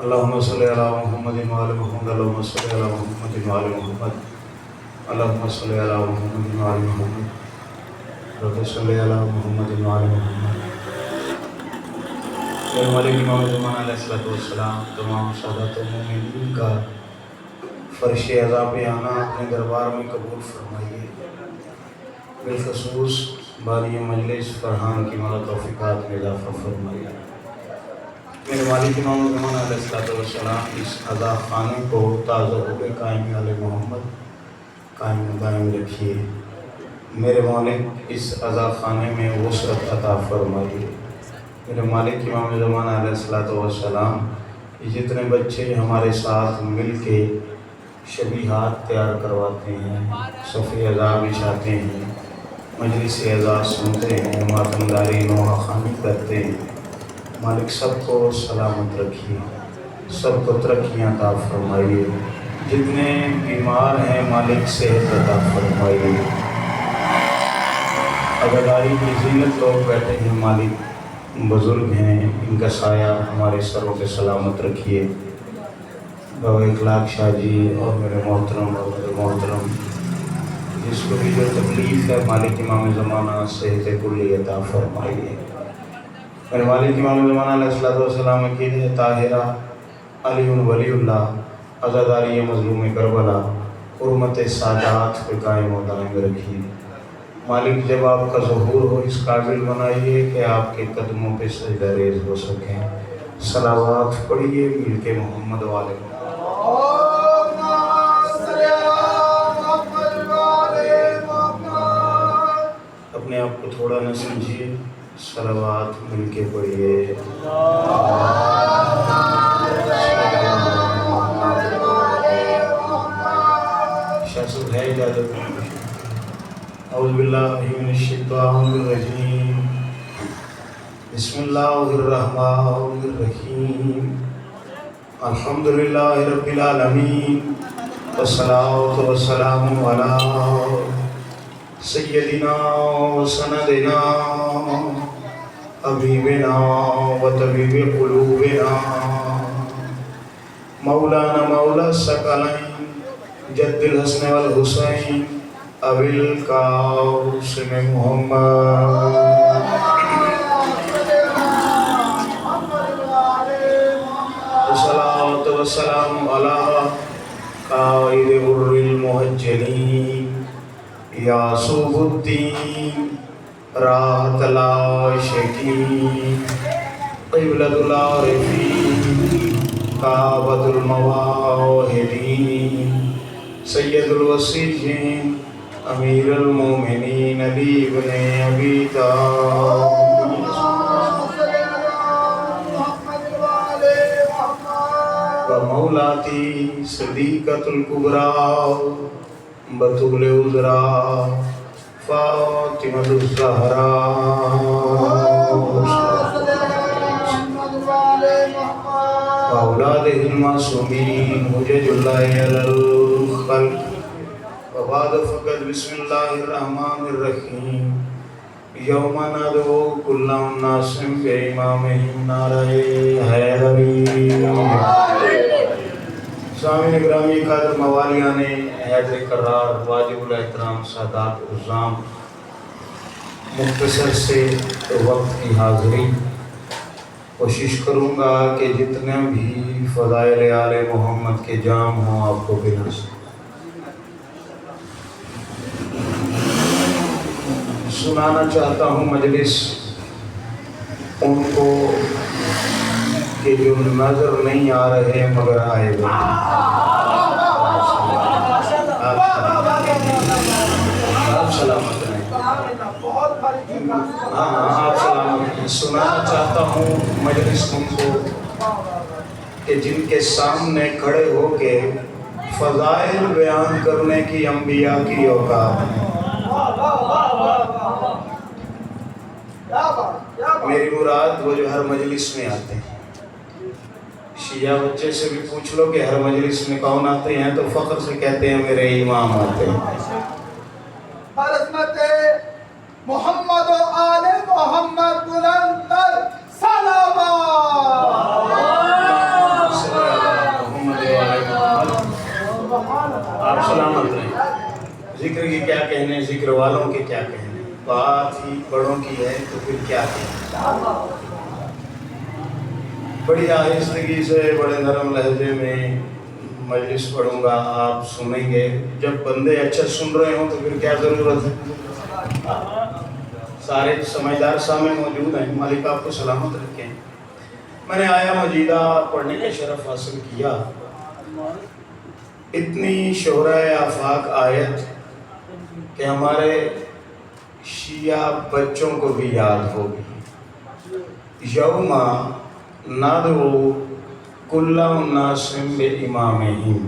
اللهم صل على محمد وعلى محمد اللهم صل على محمد وعلى محمد اللهم صل على محمد وعلى محمد رب صل على محمد وعلى محمد۔ میرے مالک امام زمان علیہ السلام تمام سادات مومنین کا فرش عزا پہ آنا اپنے دربار میں قبول فرمائیے۔ بالخصوص بانی مجلس فرحان کی مولا توفیقات میں اضافہ فرمائیے۔ میرے مالک امام زمان علیہ السلام اس عزا خانے کو تازہ ہوئے قائم علیہ محمد قائم دائم رکھیے۔ میرے مالک اس عزا خانے میں وسعت عطا فرمائیے۔ میرے مالک امام زمان علیہ السلام جتنے بچے ہمارے ساتھ مل کے شبیہات تیار کرواتے ہیں، صفِ عزا بچھاتے ہیں، مجلس عزا سنتے ہیں، ماتمداری نوحہ خوانی کرتے ہیں، مالک سب کو سلامت رکھیے، سب کو ترقیاں عطا فرمائیے۔ جتنے بیمار ہیں مالک صحت عطا فرمائیے۔ عزاداری کی زینت لوگ بیٹھے ہیں مالک بزرگ ہیں، ان کا سایہ ہمارے سروں پہ سلامت رکھیے۔ بابا اخلاق شاہ جی اور میرے محترم جس کو بھی جو تکلیف ہے مالک امام زمانہ صحت کلی عطا فرمائیے۔ میرے مالک امام زمانہ علیہ السلام عقید طاہرہ علی ولی اللہ عزاداری مظلوم کربلا حرمت سادات پہ قائم و دائم رکھیے۔ مالک جب آپ کا ظہور ہو اس قابل بنائیے کہ آپ کے قدموں پہ سجدہ ریز ہو سکیں۔ صلوات پڑھیے مل کے محمد والے اپنے آپ کو تھوڑا نہ سمجھیے، صلوات مل کے پڑھیے۔ شاہ ہے اجازت۔ اعوذ باللہ من الشیطان الرجیم، بسم اللہ الرحمن الرحیم، الحمدللہ رب العالمین، والصلاة والسلام علی سیدنا و سندنا حبیبنا و طبیب قلوبنا مولانا مولا الثقلین جد الحسن والحسین ابی القاسم محمد۔ والصلاة والسلام علی قائد غر المحجلین یعصوب الدین راحت العاشقین قبلۃ العارفین کعبۃ المواحدین سید الوصیین امیر المومنین علی بن ابی طالب و مولاتی صدیقۃ الکبریٰ بطول عذراء فاطمۃ الزہراء واولادہ المعصومین حجج اللہ علی الخلق۔ وبعد فقط بسم اللہ الرحمن الرحیم، یوم ندعو کل اناس بامامہم نعرہ حیدری۔ سامعین گرامی قادر موالیان حیدر کرار واجب الاحترام سادات عظام، مختصر سے وقت کی حاضری کوشش کروں گا کہ جتنے بھی فضائل آل محمد کے جام ہوں آپ کو بنا سکیں۔ سنانا چاہتا ہوں مجلس ان کو کہ جو نظر نہیں آ رہے مگر آئے گا۔ آپ سلامت رہیں۔ آپ سلامت رہیں۔ سنانا چاہتا ہوں مجلس ان کو کہ جن کے سامنے کھڑے ہو کے فضائل بیان کرنے کی انبیاء کی اوقات ہے۔ میری مراد وہ جو ہر مجلس میں آتے ہیں۔ شیعہ بچے سے بھی پوچھ لو کہ ہر مجلس میں کون آتے ہیں تو فخر سے کہتے ہیں میرے امام آتے ہیں۔ عظمت محمد و آل محمد بلند تر صلوات۔ آپ سلامت رہیں۔ ذکر کی کیا کہنے، ذکر والوں کے کیا کہنے، بات ہی بڑوں کی ہے تو پھر کیا کہنے۔ بڑی آہستگی سے بڑے نرم لہجے میں مجلس پڑھوں گا، آپ سنیں گے۔ جب بندے اچھا سن رہے ہوں تو پھر کیا ضرورت ہے۔ سارے سمجھدار سامنے موجود ہیں، مالک آپ کو سلامت رکھیں۔ میں نے آیا مجیدہ پڑھنے کا شرف حاصل کیا۔ اتنی شہرہ آفاق آیت کہ ہمارے شیعہ بچوں کو بھی یاد ہوگی۔ یوم ندعو کل اناس بامامہم،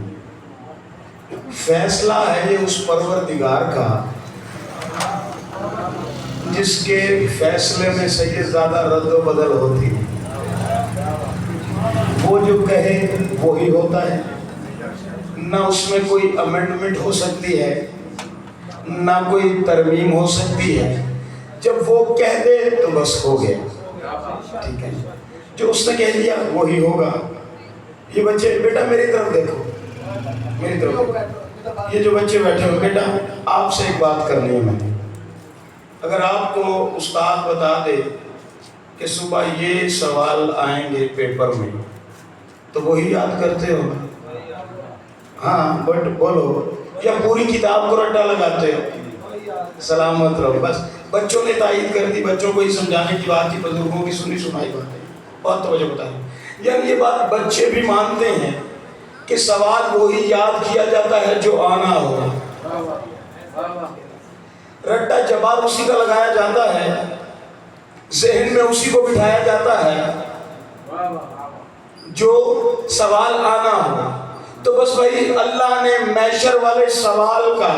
فیصلہ ہے یہ اس پروردگار کا جس کے فیصلے میں سے یہ زیادہ رد و بدل ہوتی ہے۔ وہ جو کہے وہی ہوتا ہے، نہ اس میں کوئی امینڈمنٹ ہو سکتی ہے، نہ کوئی ترمیم ہو سکتی ہے۔ جب وہ کہہ دے تو بس ہو گیا، ٹھیک ہے، جو اس نے کہہ دیا وہی ہوگا۔ یہ بچے، بیٹا میری طرف دیکھو، میری طرف دیکھو، یہ جو بچے بیٹھے ہو، بیٹا آپ سے ایک بات کرنی ہے میں۔ اگر آپ کو استاد بتا دے کہ صبح یہ سوال آئیں گے پیپر میں تو وہی یاد کرتے ہو؟ ہاں بٹ بولو، یا پوری کتاب کو رٹا لگاتے ہو؟ سلامت رہو۔ بس بچوں نے تائید کر دی، بچوں کو ہی سمجھانے کی بات تھی، بزرگوں کی سنی سنائی بات ہے، بہت توجہ بتائیں۔ یعنی یہ بات بچے بھی مانتے ہیں کہ سوال وہی یاد کیا جاتا ہے جو آنا ہوگا، رٹا جواب اسی کا لگایا جاتا ہے، ذہن میں اسی کو بٹھایا جاتا ہے جو سوال آنا ہو۔ تو بس بھائی اللہ نے میشر والے سوال کا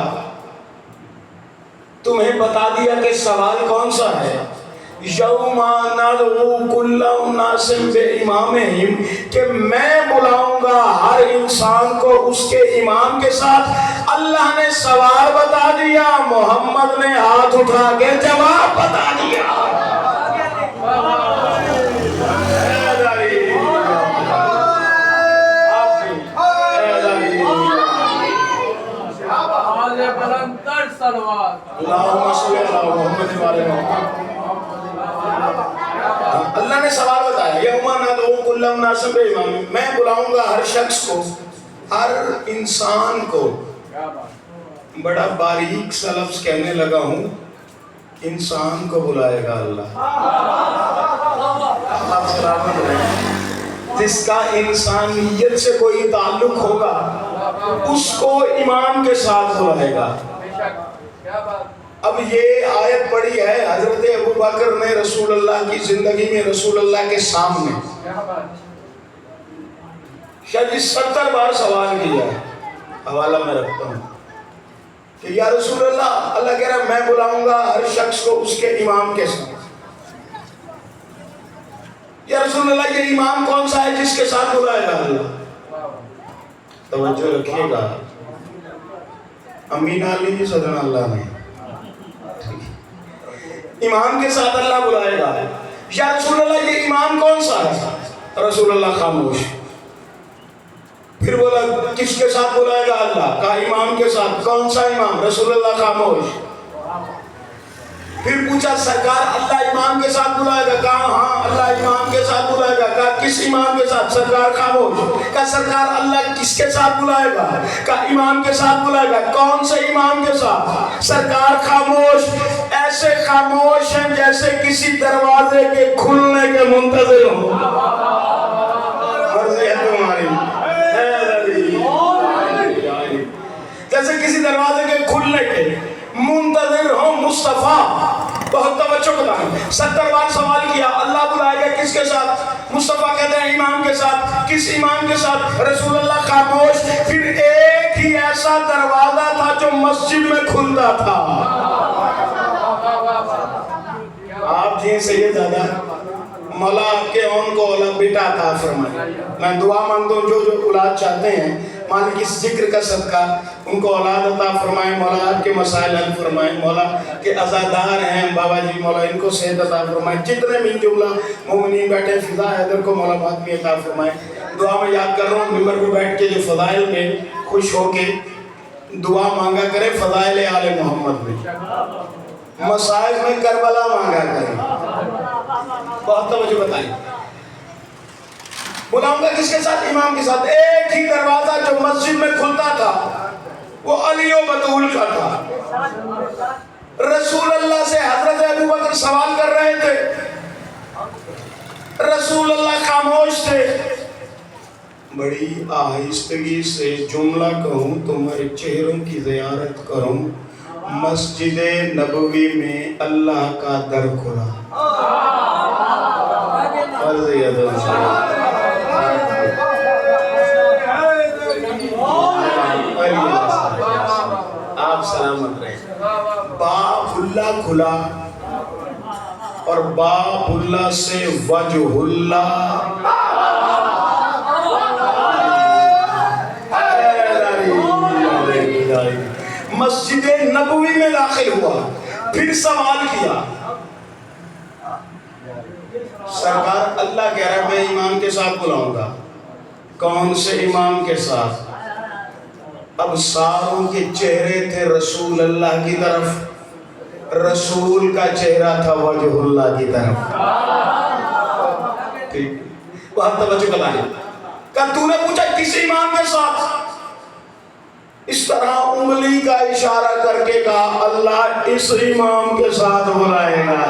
تمہیں بتا دیا کہ سوال کون سا ہے۔ یوم ندعو کل اناس بامامہم، کہ میں بلاؤں گا ہر انسان کو اس کے امام کے ساتھ۔ اللہ نے سوال بتا دیا، محمد نے ہاتھ اٹھا کے جواب بتا دیا۔ اللہ نے سوال بتایا، یوم ندعو کل اناس بامامہم، میں بلاؤں گا ہر شخص کو، ہر انسان کو۔ بڑا باریک سا لفظ کہنے لگا ہوں، انسان کو بلائے گا اللہ۔ آپ سلامت رہیں۔ جس کا انسانیت سے کوئی تعلق ہوگا اس کو امام کے ساتھ بلائے گا۔ اب یہ آیت پڑھی ہے حضرت ابوبکر نے رسول اللہ کی زندگی میں، رسول اللہ کے سامنے شاید 70 بار سوال کیا ہے۔ حوالہ میں رکھتا ہوں کہ یا رسول اللہ، اللہ کہہ رہا ہے میں بلاؤں گا ہر شخص کو اس کے امام کے ساتھ۔ یا رسول اللہ یہ امام کون سا ہے جس کے ساتھ بلائے گا اللہ؟ توجہ رکھیے گا، امین علی صدر اللہ نے امام کے ساتھ اللہ بلائے گا۔ یا رسول اللہ یہ امام کون سا ہے؟ رسول اللہ خاموش۔ پھر بولا کس کے ساتھ بلائے گا اللہ؟ کہا امام کے ساتھ۔ کون سا امام؟ رسول اللہ خاموش۔ پھر پوچھا سرکار اللہ امام کے ساتھ بلائے گا؟ کہا ہاں اللہ امام کے ساتھ بلائے گا۔ کہا کس امام کے ساتھ؟ سرکار خاموش۔ کہا سرکار اللہ کس کے ساتھ بلائے گا؟ کہا امام کے ساتھ بلائے گا۔ کون سے امام کے ساتھ؟ سرکار خاموش۔ ایسے خاموش ہیں جیسے کسی دروازے کے کھلنے کے منتظر ہوں۔ مرضی ہے تمہاری، جیسے کسی دروازے کے کھلنے کے منتظر ہوں مصطفیٰ۔ بہت توجہ بتائیں، 70 بار سوال کیا، اللہ بلائے گا کس کے ساتھ؟ مصطفیٰ کہتے ہیں امام کے ساتھ۔ کس امام کے ساتھ؟ رسول اللہ خاموش۔ پھر ایک ہی ایسا دروازہ تھا جو مسجد میں کھلتا تھا۔ آپ جی سید دادا مولا آپ کے ان کو اولاد بیٹا عطا فرمائے۔ میں دعا مانگتا ہوں جو اولاد چاہتے ہیں مالک اس ذکر کا صدقہ ان کو اولاد عطا فرمائے، مولا آپ کے مسائل حل فرمائے، مولا کے عزادار ہیں بابا جی، مولا ان کو صحت عطا فرمائے، جتنے من جملہ مومنین بیٹھے فضا حیدر کو مولا بات بھی عطا فرمائے۔ دعا میں یاد کر رہا ہوں ممبر پہ بیٹھ کے جو فضائل میں خوش ہو کے دعا مانگا کرے فضائل آل محمد میں، مسائل میں کربلا مانگا کرے. بہت توجہ بتائیں. بلاؤں گا کس کے ساتھ؟ امام کے ساتھ. ایک ہی دروازہ جو مسجد میں کھلتا تھا وہ علی و بطول کا تھا. رسول اللہ سے حضرت ابوبکر سوال کر رہے تھے، رسول اللہ خاموش تھے. بڑی آہستگی سے جملہ کہوں، تمہارے چہروں کی زیارت کروں، مسجد نبوی میں اللہ کا در کھلا. آپ سلامت رہیں. باب اللہ کھلا اور باب اللہ سے وجہ اللہ. مسجد نبوی میں داخل ہوا، پھر سوال کیا. سرکار اللہ کہہ رہا ہے میں امام کے ساتھ بلاؤں گا. کون سے امام کے ساتھ؟ اب ساروں کے چہرے تھے رسول اللہ کی طرف، رسول کا چہرہ تھا وجہ اللہ کی طرف. ٹھیک، بہت توجہ بتائیں. کہ تو نے پوچھا کس امام کے ساتھ؟ اس طرح انگلی کا اشارہ کر کے کہا اللہ اس امام کے ساتھ بلائے گا.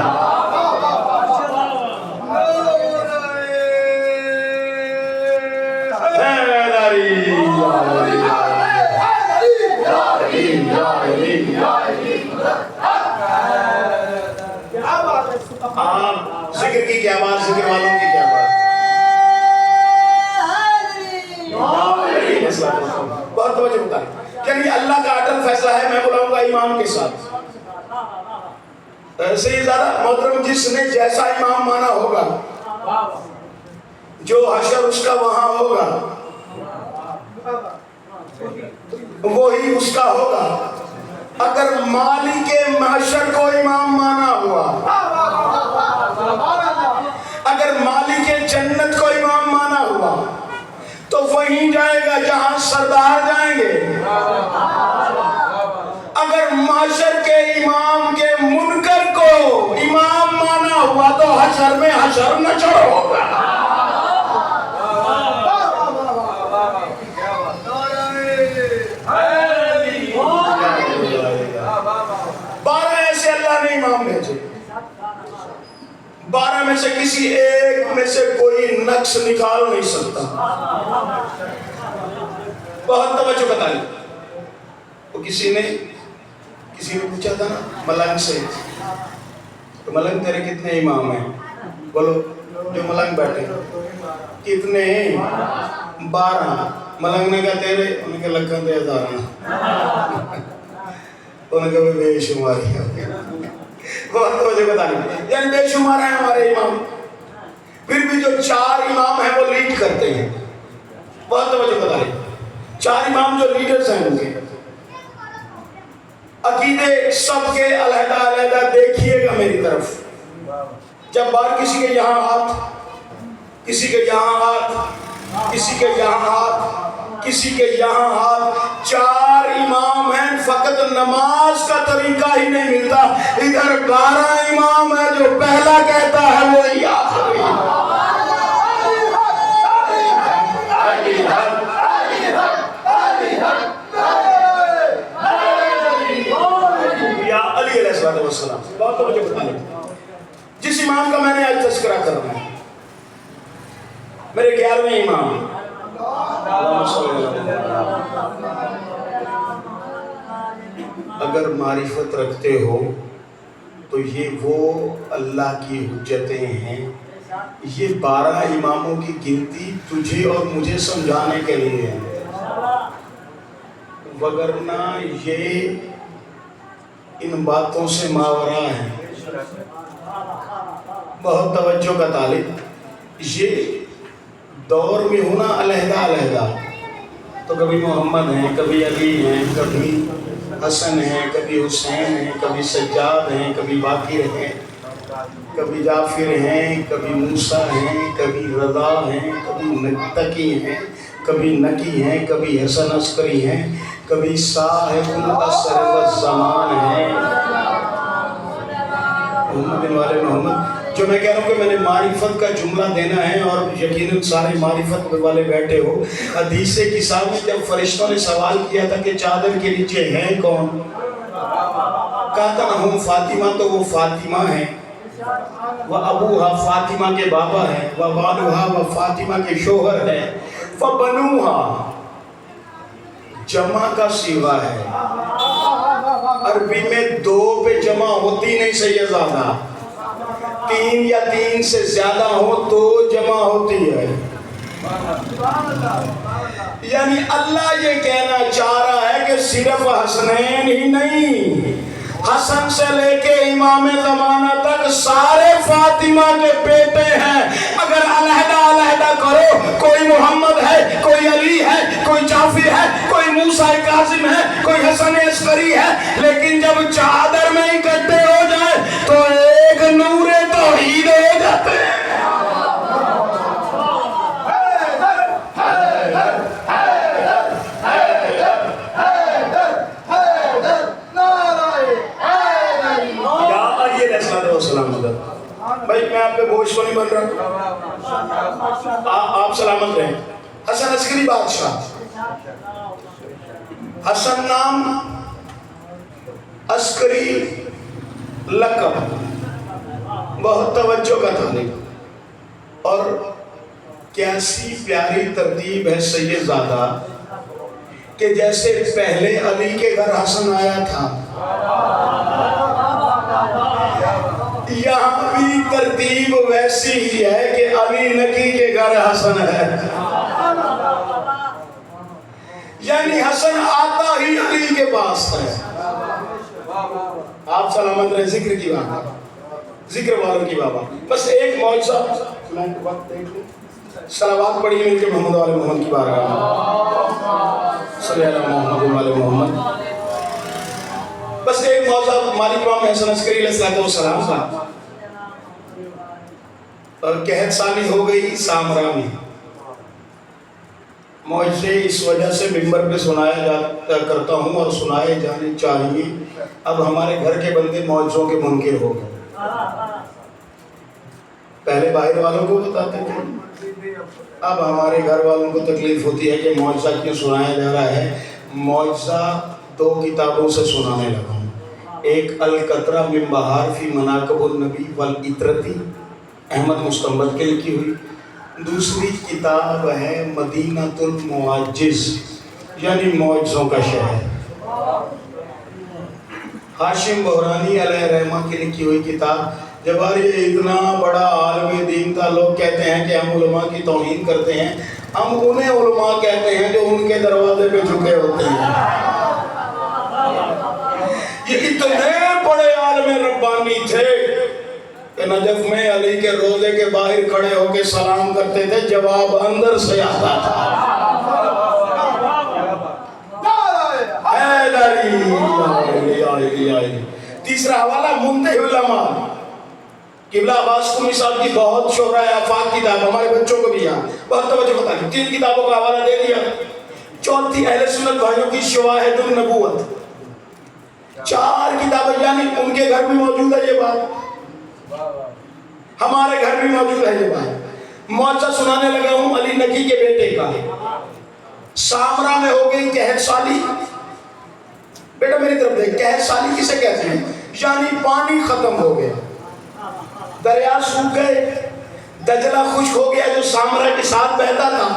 ذکر کی کیا بات، ذکر والوں کی کیا بات. بہت توجہ بتائیں. یعنی اللہ کا اٹل فیصلہ ہے میں بلاؤں گا امام کے ساتھ. ایسے ہی زیادہ محترم جس نے جیسا امام مانا ہوگا، جو حشر اس کا وہاں ہوگا وہی اس کا ہوگا. اگر مالک محشر کو امام مانا ہوا، اگر مالک جنت کو امام مانا ہوا تو وہیں جائے گا جہاں سردار جائیں گے. اگر محشر کے امام کے منکر کو امام مانا ہوا تو حشر میں حشر نچڑ ہوگا. امام بھیجے، 12 میں سے کسی ایک میں سے کوئی نقص نکال نہیں سکتا. بہت توجہ بتائیں. وہ کسی نے پوچھا تھا نا ملنگ سے، تو ملنگ تیرے کتنے امام ہیں؟ بولو جو ملنگ بیٹھے کتنے ہیں؟ 12. ملنگ نے کہا تیرے، انہوں نے کہا لکھن دے ہزار. انہوں نے کہا بے شماری ہے. بہت توجہ بتائیں. یعنی بے شمار ہیں ہمارے امام، پھر بھی جو 4 امام ہیں وہ لیڈ کرتے ہیں. بہت توجہ بتائیں. 4 امام جو لیڈرز ہیں ان کے عقیدے سب کے علیحدہ علیحدہ دیکھیے گا میری طرف. جب بار کسی کے یہاں ہاتھ، کسی کے یہاں ہاتھ، کسی کے یہاں ہاتھ، کسی کے یہاں ہاتھ. 4 امام ہیں، فقط نماز کا طریقہ ہی نہیں ملتا. ادھر 12 امام ہیں، جو پہلا کہتا ہے وہی آخری. یا علی علیہ السلام. بہت توجہ بتائیں. جس امام کا میں نے آج تذکرہ کر رہا ہوں، میرے 11ویں امام، اگر معرفت رکھتے ہو تو یہ وہ اللہ کی حجتیں ہیں. یہ 12 اماموں کی گنتی تجھے اور مجھے سمجھانے کے لیے ہے، وگرنہ یہ ان باتوں سے ماورا ہے. بہت توجہ کا طالب. یہ دور میں ہونا علیحدہ علیحدہ، تو کبھی محمد ہیں، کبھی علی ہیں، کبھی حسن ہیں، کبھی حسین ہیں، کبھی سجاد ہیں، کبھی باقر ہیں، کبھی جعفر ہیں، کبھی موسیٰ ہیں، کبھی رضا ہیں، کبھی متقی ہیں، کبھی نکی ہیں، کبھی حسن عسکری ہیں، کبھی صاحب العصر والزمان ہیں۔ محمد بن والے محمد، جو میں کہہ رہا ہوں کہ میں نے معرفت کا جملہ دینا ہے اور یقیناً سارے معرفت والے بیٹھے ہو۔ حدیث کتاب میں جب فرشتوں نے سوال کیا تھا کہ چادر کے نیچے ہیں کون، کہا تھا ہم فاطمہ، تو وہ فاطمہ ہیں، وہ ابوہا فاطمہ کے بابا ہیں، وہ والوہا وہ فاطمہ کے شوہر ہیں، فبنوہا جمع کا صیغہ ہے، عربی میں دو پہ جمع ہوتی نہیں سیدزادہ، تین یا تین سے زیادہ ہو تو جمع ہوتی ہے۔ یعنی اللہ یہ کہنا چاہ رہا ہے کہ صرف حسنین ہی نہیں، حسن سے لے کے امام زمانہ تک سارے فاطمہ کے بیٹے ہیں۔ اگر علیحدہ علیحدہ کرو، کوئی محمد ہے، کوئی علی ہے، کوئی جعفر ہے، کوئی موسیٰ کاظم ہے، کوئی حسن عسکری ہے، لیکن جب چادر میں اکٹھے ہو جائے تو ایک نور توحید ہو جاتے ہیں۔ بھائی میں آپ پہ بوجھ تو نہیں بن رہا، آپ سلامت رہیں۔ حسن عسکری بادشاہ، حسن نام، عسکری لقب، بہت توجہ کا طالب، اور کیسی پیاری ترتیب ہے سیدزادہ کہ جیسے پہلے علی کے گھر حسن آیا تھا، یہاں بھی ترتیب ویسی ہی ہے کہ علی نکی کے گھر حسن ہے، یعنی حسن آتا ہی علی کے پاس ہے۔ آپ سلامت رہے، ذکر کی بات، ذکر والوں کی بابا۔ بس ایک معجزہ، صلوات پڑھی مل کے محمد والے محمد کی بارگاہ میں، صلی اللہ محمد والے محمد۔ بس ایک معجزہ مالک امام حسن عسکری علیہ السلام کا، اور قحط سالی ہو گئی سامرا میں۔ معجزے اس وجہ سے منبر پہ سنایا جاتا کرتا ہوں اور سنائے جانے چاہیے۔ اب ہمارے گھر کے بندے معجزوں کے منکر ہو گئے، پہلے باہر والوں کو بتاتے تھے، اب ہمارے گھر والوں کو تکلیف ہوتی ہے کہ معجزہ کیوں سنایا جا رہا ہے۔ معجزہ دو کتابوں سے سنانے لگا ہوں، ایک القطرہ من بہار فی مناقب النبی والعطرتی، احمد مستنبط کے لکھی ہوئی، دوسری کتاب ہے مدینۃ المعجز، یعنی معجزوں کا شہر، ہاشم بحرانی علیہ رحمہ کی لکھی ہوئی کتاب۔ جب یہ اتنا بڑا عالم دین تھا، لوگ کہتے ہیں کہ ہم علماء کی توہین کرتے ہیں، ہم انہیں علماء کہتے ہیں جو ان کے دروازے پہ جھکے ہوتے ہیں۔ یہ اتنے بڑے عالم ربانی تھے کہ نجف میں علی کے روضے کے باہر کھڑے ہو کے سلام کرتے تھے، جواب اندر سے آتا تھا، تیسرا حوالہ منتہی العلماء، قبلہ عباس قمی صاحب کی بہت شہرہ آفاق کتاب، ہمارے بچوں کو بھی یہاں بہت توجہ ہوتا ہے، 3 کتابوں کا حوالہ دے دیا۔ چوتھی اہل سنت بھائیوں کی شواہد النبوت، 4 کتابیں، یعنی ان کے گھر بھی موجود ہے یہ بات، ہمارے گھر بھی موجود ہے یہ بات۔ معجزہ سنانے لگا ہوں علی نکی کے بیٹے کا، سامرا میں ہو گئی قحط سالی۔ بیٹا میری طرف دیکھ، قحط سالی کسے کہتے ہیں؟ یعنی پانی ختم ہو گیا، دریا سوکھ گئے، دجلہ خشک ہو گیا جو سامرا کے ساتھ بہتا تھا،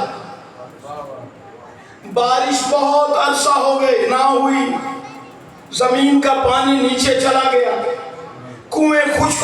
بارش بہت عرصہ ہو گئے نہ ہوئی، زمین کا پانی نیچے چلا گیا، کنویں خشک